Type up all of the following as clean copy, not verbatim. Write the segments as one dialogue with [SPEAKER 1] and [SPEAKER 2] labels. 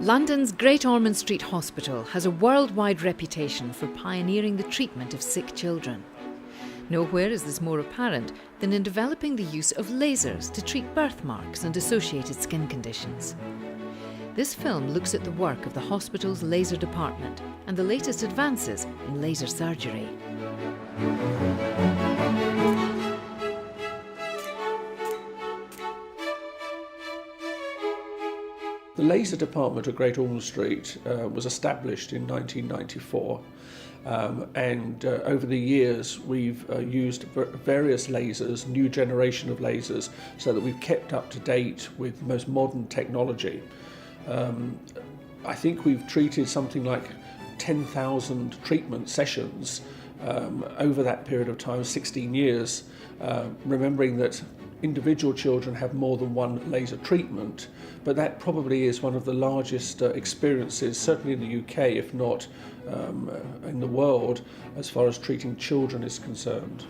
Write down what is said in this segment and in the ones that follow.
[SPEAKER 1] London's Great Ormond Street Hospital has a worldwide reputation for pioneering the treatment of sick children. Nowhere is this more apparent than in developing the use of lasers to treat birthmarks and associated skin conditions. This film looks at the work of the hospital's laser department and the latest advances in laser surgery.
[SPEAKER 2] The laser department at Great Ormond Street was established in 1994, and over the years we've used various lasers, new generation of lasers, so that we've kept up to date with most modern technology. I think we've treated something like 10,000 treatment sessions over that period of time, 16 years, remembering that individual children have more than one laser treatment, but that probably is one of the largest experiences, certainly in the UK, if not in the world, as far as treating children is concerned.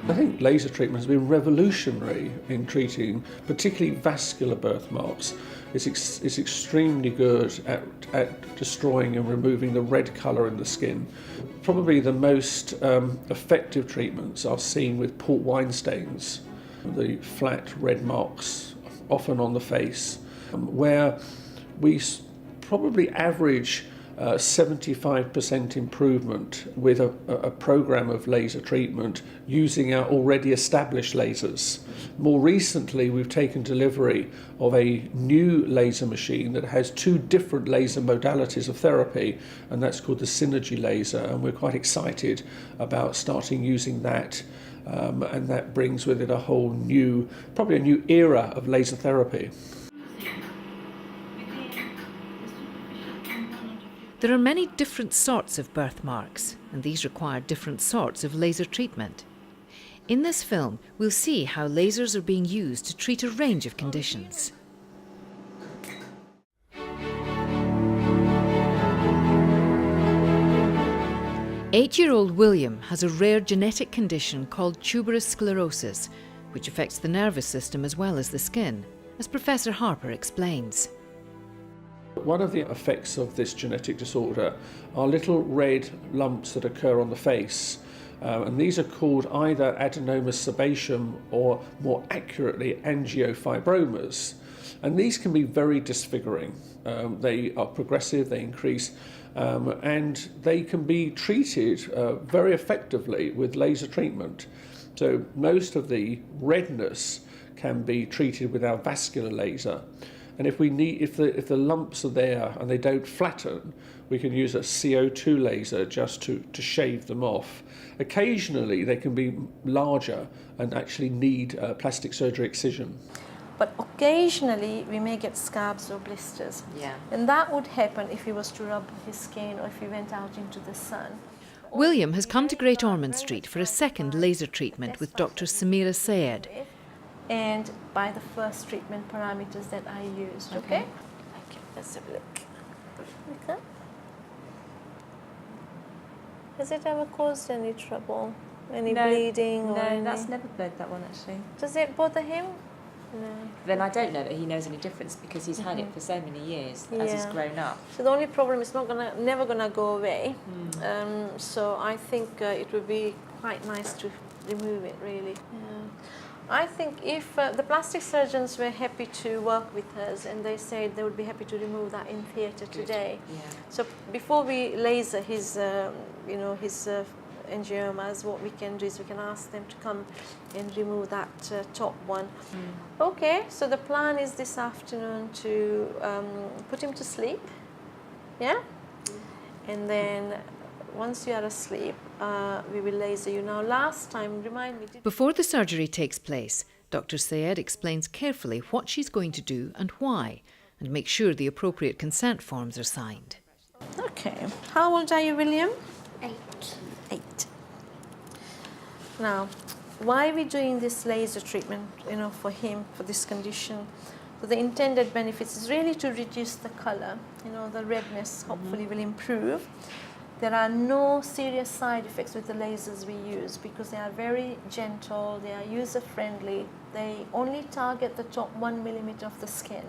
[SPEAKER 2] I think laser treatment has been revolutionary in treating particularly vascular birthmarks. It's extremely good at destroying and removing the red colour in the skin. Probably the most effective treatments are seen with port wine stains, the flat red marks, often on the face, where we probably average 75% improvement with a program of laser treatment using our already established lasers. More recently, we've taken delivery of a new laser machine that has two different laser modalities of therapy, and that's called the Synergy laser, and we're quite excited about starting using that, and that brings with it a whole new, probably a new era of laser therapy.
[SPEAKER 1] There are many different sorts of birthmarks, and these require different sorts of laser treatment. In this film, we'll see how lasers are being used to treat a range of conditions. Eight-year-old William has a rare genetic condition called tuberous sclerosis, which affects the nervous system as well as the skin, as Professor Harper explains.
[SPEAKER 2] One of the effects of this genetic disorder are little red lumps that occur on the face, and these are called either adenomas sebaceum or, more accurately, angiofibromas. And these can be very disfiguring. They are progressive, they increase, and they can be treated very effectively with laser treatment. So most of the redness can be treated with our vascular laser. And if the lumps are there and they don't flatten, we can use a CO2 laser just to shave them off. Occasionally they can be larger and actually need plastic surgery excision.
[SPEAKER 3] But occasionally we may get scabs or blisters. Yeah. And that would happen if he was to rub his skin or if he went out into the sun.
[SPEAKER 1] William has come to Great Ormond Street for a second laser treatment with Dr. Samira Sayed.
[SPEAKER 3] And by the first treatment parameters that I used, okay? Okay, let's have a look. Okay. Has it ever caused any trouble? Any bleeding? Or
[SPEAKER 4] no, that's never bled, that one actually.
[SPEAKER 3] Does it bother him? No.
[SPEAKER 4] Then I don't know that he knows any difference because he's had it for so many years as he's grown up.
[SPEAKER 3] So the only problem is never gonna go away. So I think it would be quite nice to remove it, really. Yeah. I think if the plastic surgeons were happy to work with us and they said they would be happy to remove that in theatre today. Yeah. So before we laser his, his angiomas, what we can do is we can ask them to come and remove that top one. Okay, so the plan is this afternoon to put him to sleep, yeah? And then once you are asleep, we will laser you. Now, last time, remind me...
[SPEAKER 1] Before the surgery takes place, Dr. Sayed explains carefully what she's going to do and why, and make sure the appropriate consent forms are signed.
[SPEAKER 3] Okay. How old are you, William?
[SPEAKER 5] 8.
[SPEAKER 3] 8. Now, why are we doing this laser treatment, for him, for this condition? So the intended benefits is really to reduce the colour, the redness hopefully will improve. There are no serious side effects with the lasers we use because they are very gentle, they are user-friendly. They only target the top 1 millimeter of the skin.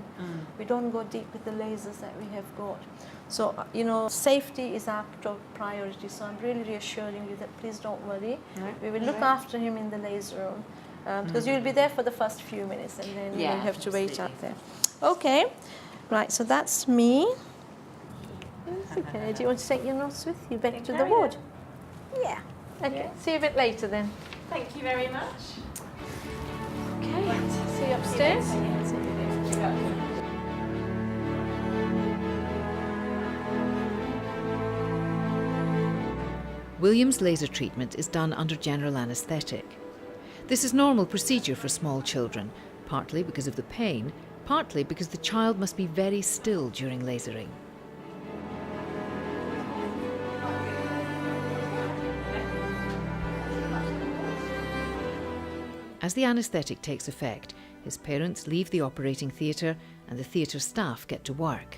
[SPEAKER 3] We don't go deep with the lasers that we have got. So, you know, safety is our top priority. So I'm really reassuring you that please don't worry. We will look after him in the laser room because you'll be there for the first few minutes and then you'll have to wait out there. Okay, right, so that's me. Okay, do you want to take your notes with you back to the ward? Yeah. Okay, see you a bit later then.
[SPEAKER 4] Thank you very much.
[SPEAKER 3] Okay, see you upstairs.
[SPEAKER 1] William's laser treatment is done under general anaesthetic. This is normal procedure for small children, partly because of the pain, partly because the child must be very still during lasering. As the anaesthetic takes effect, his parents leave the operating theatre and the theatre staff get to work.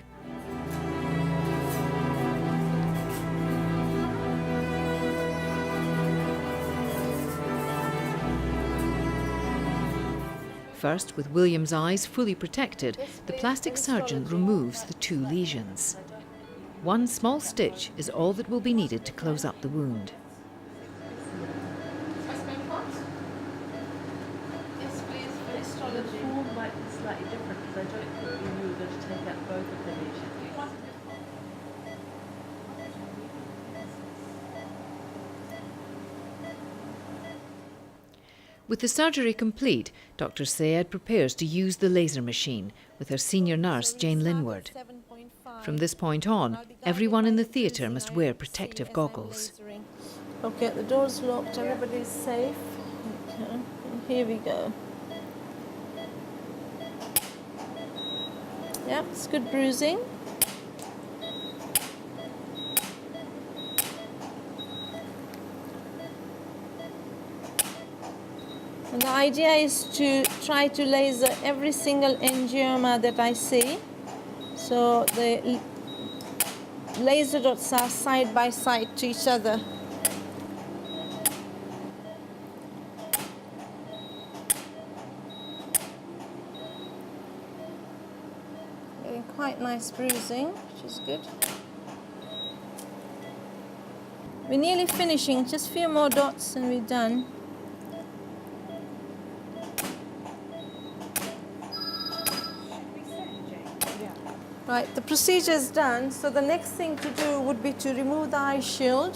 [SPEAKER 1] First, with William's eyes fully protected, the plastic surgeon removes the 2 lesions. 1 small stitch is all that will be needed to close up the wound.
[SPEAKER 5] Slightly different because I don't think we were going to take out both of the lesions.
[SPEAKER 1] With the surgery complete, Dr. Sayed prepares to use the laser machine with her senior nurse Jane Linwood. From this point on, everyone in the theatre must wear protective goggles.
[SPEAKER 3] Okay, the door's locked, everybody's safe. Okay, and here we go. Yeah, it's good bruising. And the idea is to try to laser every single angioma that I see. So the laser dots are side by side to each other. Getting quite nice bruising, which is good. We're nearly finishing, just a few more dots and we're done. Right, the procedure is done, so the next thing to do would be to remove the eye shield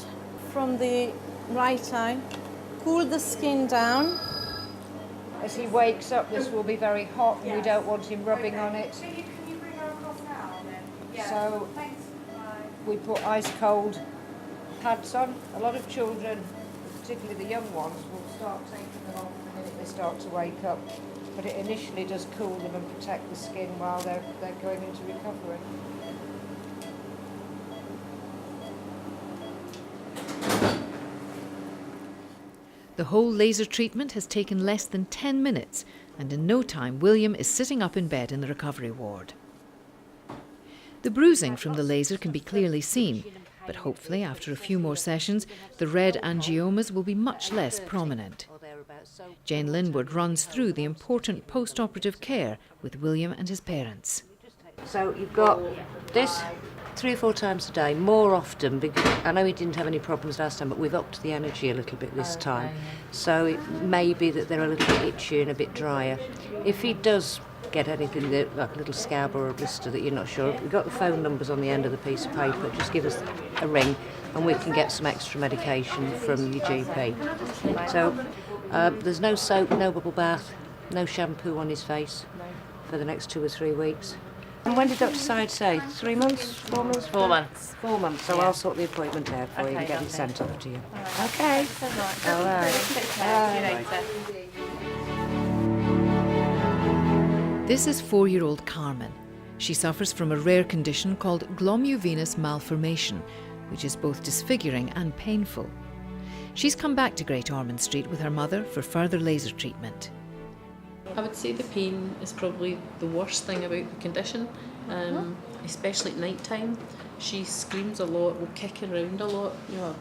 [SPEAKER 3] from the right eye, cool the skin down.
[SPEAKER 6] As he wakes up, this will be very hot and we don't want him rubbing on it. So we put ice cold pads on. A lot of children, particularly the young ones, will start taking them off the minute they start to wake up. But it initially does cool them and protect the skin while they're going into recovery.
[SPEAKER 1] The whole laser treatment has taken less than 10 minutes, and in no time William is sitting up in bed in the recovery ward. The bruising from the laser can be clearly seen, but hopefully after a few more sessions the red angiomas will be much less prominent. Jane Linwood runs through the important post-operative care with William and his parents.
[SPEAKER 7] So you've got this 3 or 4 times a day, more often, because I know he didn't have any problems last time, but we've upped the energy a little bit this time. So it may be that they're a little bit itchy and a bit drier. If he does get anything that, like a little scab or a blister that you're not sure of, we've got the phone numbers on the end of the piece of paper. Just give us a ring and we can get some extra medication from your GP. So there's no soap, no bubble bath, no shampoo on his face for the next 2 or 3 weeks. And when did Dr. Syed say? 3 months? 4 months?
[SPEAKER 4] 4 months.
[SPEAKER 7] 4 months, so I'll sort the appointment out for you and get it sent off to you. Okay. All right.
[SPEAKER 4] See you later.
[SPEAKER 1] This is 4-year-old Carmen. She suffers from a rare condition called glomerulovenous malformation, which is both disfiguring and painful. She's come back to Great Ormond Street with her mother for further laser treatment.
[SPEAKER 5] I would say the pain is probably the worst thing about the condition. especially at night time. She screams a lot, will kick around a lot. You know,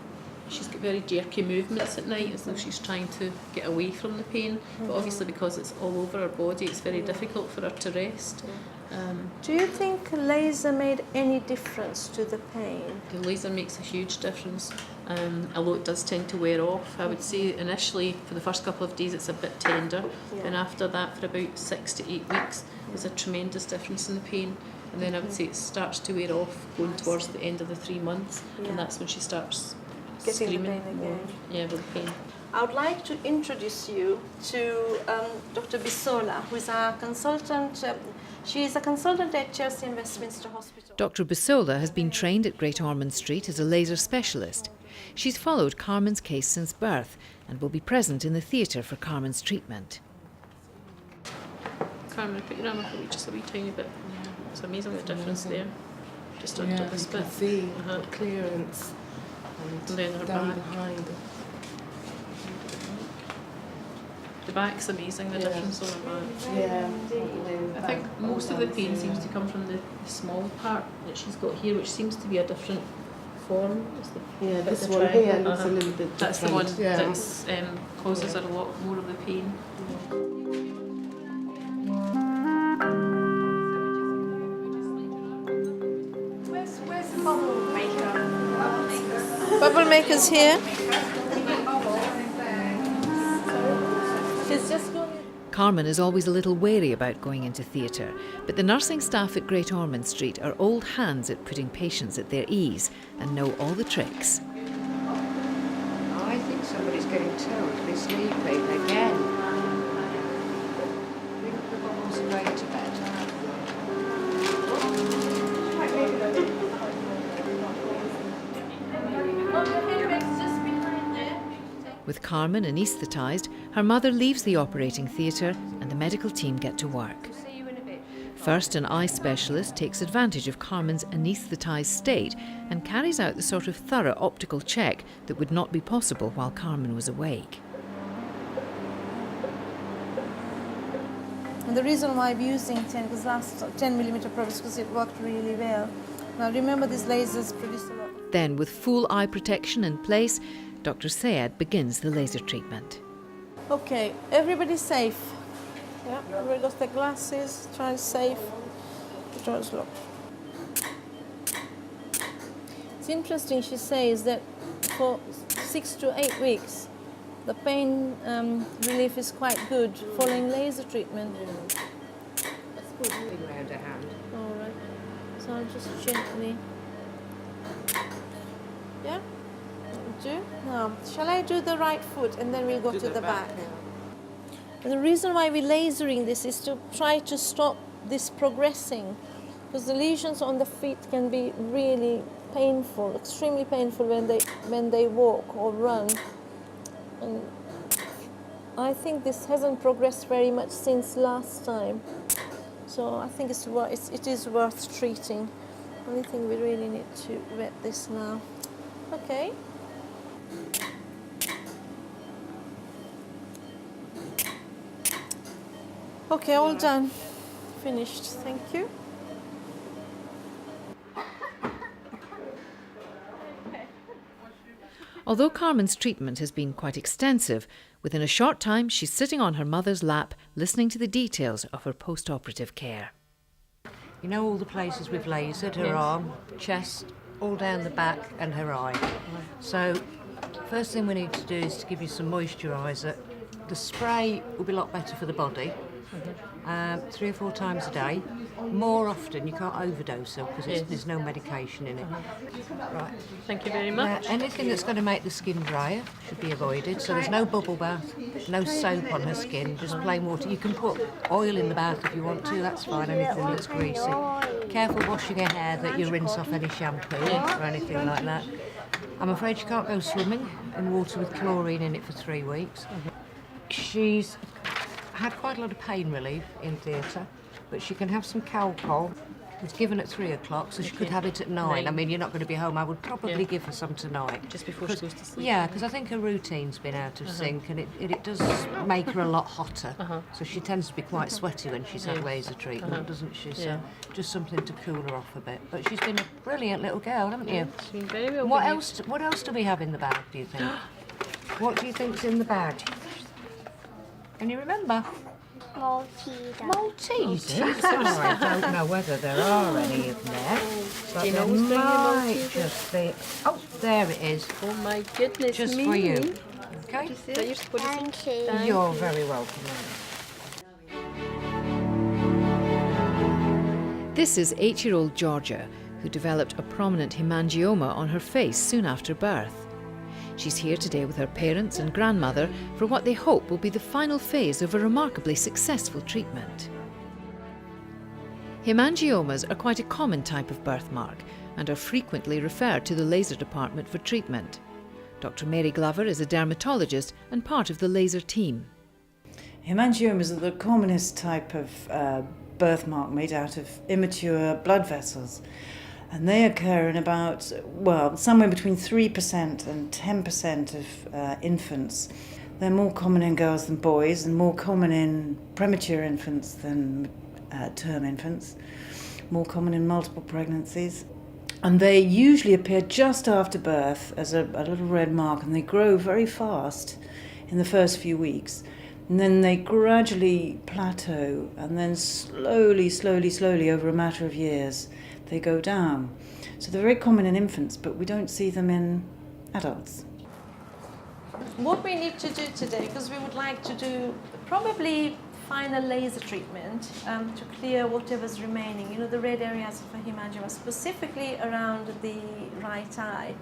[SPEAKER 5] she's got very jerky movements at night, as though she's trying to get away from the pain. But obviously, because it's all over her body, it's very difficult for her to rest.
[SPEAKER 3] Do you think laser made any difference to the pain?
[SPEAKER 5] The laser makes a huge difference, although it does tend to wear off. I would say initially, for the first couple of days, it's a bit tender, and after that, for about 6 to 8 weeks, there's a tremendous difference in the pain. And then I would say it starts to wear off going towards the end of the 3 months, and that's when she starts
[SPEAKER 3] Getting
[SPEAKER 5] screaming
[SPEAKER 3] the pain
[SPEAKER 5] more.
[SPEAKER 3] again.
[SPEAKER 5] Yeah, with pain.
[SPEAKER 3] I would like to introduce you to Dr. Bisola, who is our consultant. She is a consultant at Chelsea and Westminster Hospital.
[SPEAKER 1] Dr. Bisola has been trained at Great Ormond Street as a laser specialist. She's followed Carmen's case since birth and will be present in the theatre for Carmen's treatment.
[SPEAKER 5] Carmen, put your arm up a wee, just a wee tiny bit. It's amazing the difference there. Just under this
[SPEAKER 8] you
[SPEAKER 5] bit.
[SPEAKER 8] can see the clearance
[SPEAKER 5] And then her
[SPEAKER 8] down
[SPEAKER 5] back.
[SPEAKER 8] behind.
[SPEAKER 5] The back's amazing, the difference on her back.
[SPEAKER 8] Yeah,
[SPEAKER 5] I think most of the pain seems to come from the small part that she's got here, which seems to be a different form. It's the
[SPEAKER 8] yeah,
[SPEAKER 5] bit
[SPEAKER 8] this
[SPEAKER 5] the
[SPEAKER 8] one
[SPEAKER 5] triangle.
[SPEAKER 8] here looks a little bit
[SPEAKER 5] That's the one
[SPEAKER 8] different.
[SPEAKER 5] that causes her a lot more of the pain.
[SPEAKER 3] Where's the bubble maker? Bubble maker's here. She's just going.
[SPEAKER 1] Carmen is always a little wary about going into theatre, but the nursing staff at Great Ormond Street are old hands at putting patients at their ease and know all the tricks.
[SPEAKER 7] I think somebody's getting terribly sleepy again. Think the bubbles are going to bed.
[SPEAKER 1] With Carmen anaesthetised, her mother leaves the operating theatre and the medical team get to work. First, an eye specialist takes advantage of Carmen's anaesthetised state and carries out the sort of thorough optical check that would not be possible while Carmen was awake.
[SPEAKER 3] And the reason why I'm using 10mm probe is because it worked really well. Now remember, these lasers produce a lot.
[SPEAKER 1] Then, with full eye protection in place, Dr. Sayed begins the laser treatment.
[SPEAKER 3] Okay, everybody's safe. Yeah, everybody got their glasses, try and safe. The door's locked. It's interesting, she says that for 6 to 8 weeks, the pain relief is quite good following laser treatment.
[SPEAKER 7] That's good. Moving around her hand.
[SPEAKER 3] All right, so I'll just gently. Yeah, do. Now, shall I do the right foot and then we'll go to the back? And the reason why we're lasering this is to try to stop this progressing, because the lesions on the feet can be really painful, extremely painful when they walk or run. And I think this hasn't progressed very much since last time, so I think it is worth treating. Only thing we really need to wet this now. Okay. Okay, all done. Finished. Thank you.
[SPEAKER 1] Although Carmen's treatment has been quite extensive, within a short time she's sitting on her mother's lap listening to the details of her post-operative care.
[SPEAKER 7] You know all the places we've lasered, her arm, chest, all down the back and her eye. So first thing we need to do is to give you some moisturiser. The spray will be a lot better for the body, 3 or 4 times a day. More often, you can't overdose her because there's no medication in it. Right.
[SPEAKER 5] Thank you very much.
[SPEAKER 7] Anything that's going to make the skin drier should be avoided. So there's no bubble bath, no soap on her skin, just plain water. You can put oil in the bath if you want to, that's fine, anything that's greasy. Careful washing her hair that you rinse off any shampoo or anything like that. I'm afraid she can't go swimming in water with chlorine in it for 3 weeks. She's had quite a lot of pain relief in theatre, but she can have some Calpol It's given at 3 o'clock, so she could have it at 9. I mean, you're not going to be home. I would probably give her some tonight.
[SPEAKER 5] Just before she goes to sleep.
[SPEAKER 7] Yeah, because I think her routine's been out of sync, and it does make her a lot hotter. So she tends to be quite sweaty when she's had laser treatment, doesn't she? So just something to cool her off a bit. But she's been a brilliant little girl, haven't you?
[SPEAKER 5] She's been very well
[SPEAKER 7] What
[SPEAKER 5] behaved.
[SPEAKER 7] What else do we have in the bag, do you think? What do you think's in the bag? Can you remember? Maltesers? Oh, I don't know whether there are any in there. But
[SPEAKER 5] you
[SPEAKER 7] there
[SPEAKER 5] always bring your
[SPEAKER 7] might
[SPEAKER 5] Maltesers?
[SPEAKER 7] just be... Oh, there it is.
[SPEAKER 5] Oh my goodness
[SPEAKER 7] Just
[SPEAKER 5] me.
[SPEAKER 7] for you. Okay?
[SPEAKER 5] Thank you.
[SPEAKER 7] You're very welcome.
[SPEAKER 1] This is 8-year-old Georgia, who developed a prominent hemangioma on her face soon after birth. She's here today with her parents and grandmother for what they hope will be the final phase of a remarkably successful treatment. Hemangiomas are quite a common type of birthmark and are frequently referred to the laser department for treatment. Dr. Mary Glover is a dermatologist and part of the laser team.
[SPEAKER 9] Hemangiomas are the commonest type of birthmark made out of immature blood vessels. And they occur in about, well, somewhere between 3% and 10% of infants. They're more common in girls than boys, and more common in premature infants than term infants, more common in multiple pregnancies. And they usually appear just after birth as a little red mark, and they grow very fast in the first few weeks. And then they gradually plateau, and then slowly over a matter of years, they go down. So they're very common in infants, but we don't see them in adults.
[SPEAKER 3] What we need to do today, because we would like to do probably final laser treatment to clear whatever's remaining, you know, the red areas of a hemangioma, specifically around the right eye,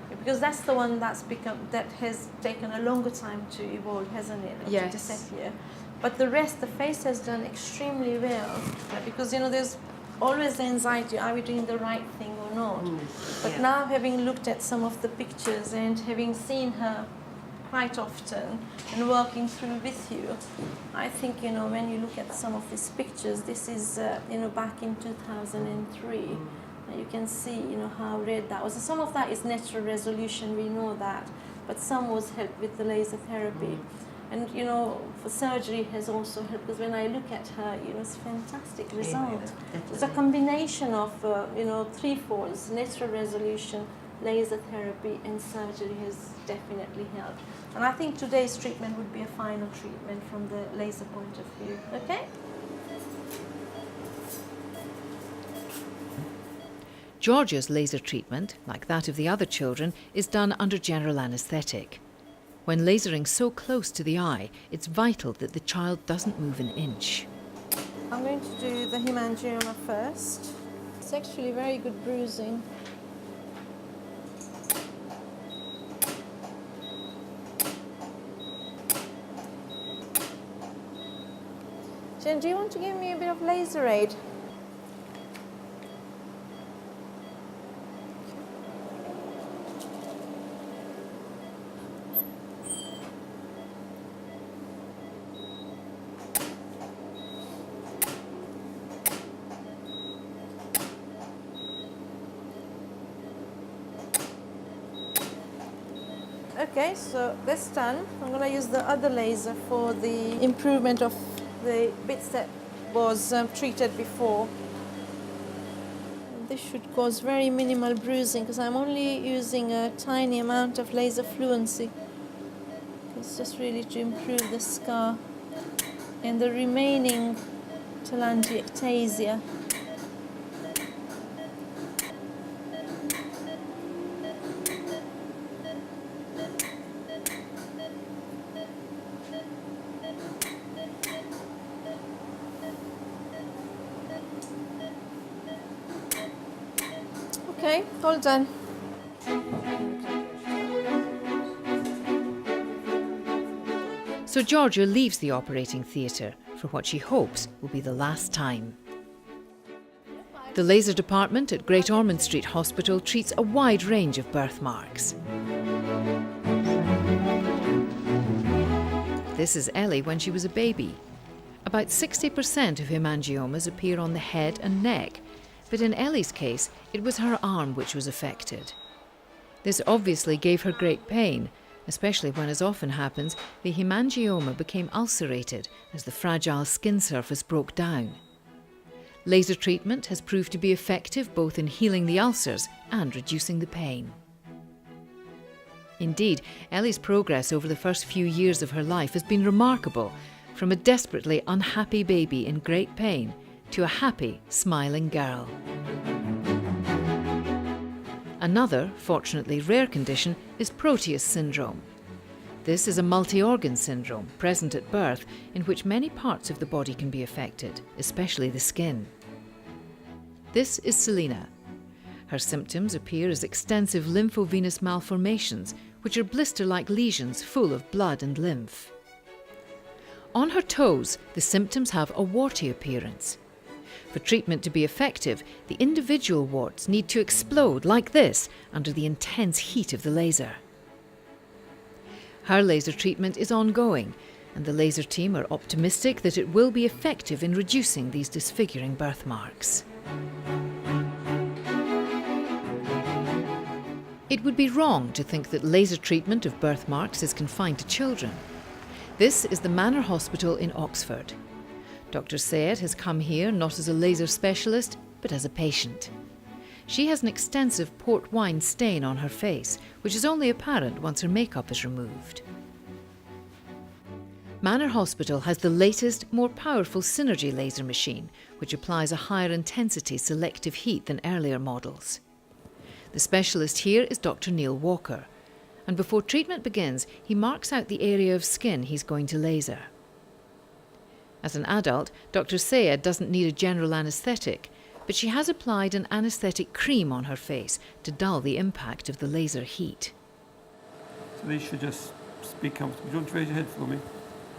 [SPEAKER 3] because that's the one that has taken a longer time to evolve, hasn't it? Or to disappear. But the rest, the face has done extremely well, because, you know, there's always the anxiety, are we doing the right thing or not? But now, having looked at some of the pictures and having seen her quite often and working through with you, I think, you know, when you look at some of these pictures, this is, you know, back in 2003, you can see, you know, how red that was. And some of that is natural resolution, we know that, but some was helped with the laser therapy. And, you know, for surgery has also helped, because when I look at her, you know, it's a fantastic result. It's a combination of, you know, three-folds: natural resolution, laser therapy, and surgery has definitely helped. And I think today's treatment would be a final treatment from the laser point of view. Okay?
[SPEAKER 1] Georgia's laser treatment, like that of the other children, is done under general anaesthetic. When lasering so close to the eye, it's vital that the child doesn't move an inch.
[SPEAKER 3] I'm going to do the hemangioma first. It's actually very good bruising. Jen, do you want to give me a bit of laser aid? Okay, so that's done. I'm going to use the other laser for the improvement of the bits that was treated before. This should cause very minimal bruising, because I'm only using a tiny amount of laser fluency. It's just really to improve the scar and the remaining telangiectasia. Okay, all done.
[SPEAKER 1] So Georgia leaves the operating theatre for what she hopes will be the last time. The laser department at Great Ormond Street Hospital treats a wide range of birthmarks. This is Ellie when she was a baby. About 60% of hemangiomas appear on the head and neck, But in Ellie's case, it was her arm which was affected. This obviously gave her great pain, especially when, as often happens, the hemangioma became ulcerated as the fragile skin surface broke down. Laser treatment has proved to be effective both in healing the ulcers and reducing the pain. Indeed, Ellie's progress over the first few years of her life has been remarkable, from a desperately unhappy baby in great pain to a happy, smiling girl. Another, fortunately rare condition is Proteus syndrome. This is a multi-organ syndrome present at birth in which many parts of the body can be affected, especially the skin. This is Selina. Her symptoms appear as extensive lymphovenous malformations, which are blister-like lesions full of blood and lymph. On her toes, the symptoms have a warty appearance. For treatment to be effective, the individual warts need to explode like this under the intense heat of the laser. Her laser treatment is ongoing, and the laser team are optimistic that it will be effective in reducing these disfiguring birthmarks. It would be wrong to think that laser treatment of birthmarks is confined to children. This is the Manor Hospital in Oxford. Dr. Sayed has come here not as a laser specialist, but as a patient. She has an extensive port wine stain on her face, which is only apparent once her makeup is removed. Manor Hospital has the latest, more powerful Synergy laser machine, which applies a higher intensity selective heat than earlier models. The specialist here is Dr. Neil Walker, and before treatment begins, he marks out the area of skin he's going to laser. As an adult, Dr. Sayed doesn't need a general anaesthetic, but she has applied an anaesthetic cream on her face to dull the impact of the laser heat.
[SPEAKER 10] So these should just be comfortable. Do you want to raise your head for me?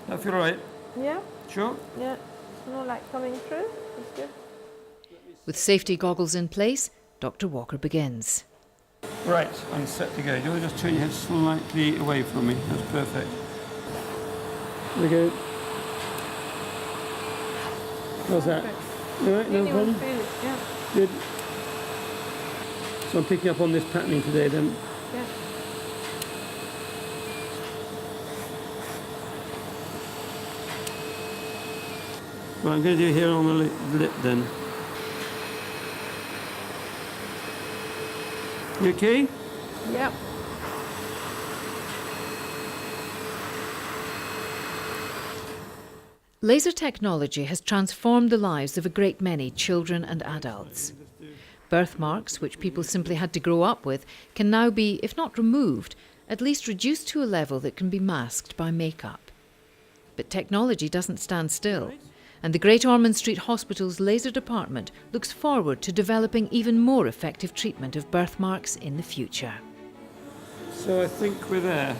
[SPEAKER 10] That feel all right?
[SPEAKER 3] Yeah,
[SPEAKER 10] Sure?
[SPEAKER 3] yeah. It's no light coming through. It's good.
[SPEAKER 1] With safety goggles in place, Dr. Walker begins.
[SPEAKER 10] Right, I'm set to go. Do you want to just turn your head slightly away from me? That's perfect. There we go. How's that? All right, no problem?
[SPEAKER 3] Feel it, yeah.
[SPEAKER 10] Good. So I'm picking up on this patterning today then.
[SPEAKER 3] Yeah.
[SPEAKER 10] Right, I'm going to do here on the lip then. You okay?
[SPEAKER 3] Yeah.
[SPEAKER 1] Laser technology has transformed the lives of a great many children and adults. Birthmarks, which people simply had to grow up with, can now be, if not removed, at least reduced to a level that can be masked by makeup. But technology doesn't stand still, and the Great Ormond Street Hospital's laser department looks forward to developing even more effective treatment of birthmarks in the future.
[SPEAKER 10] So I think we're there.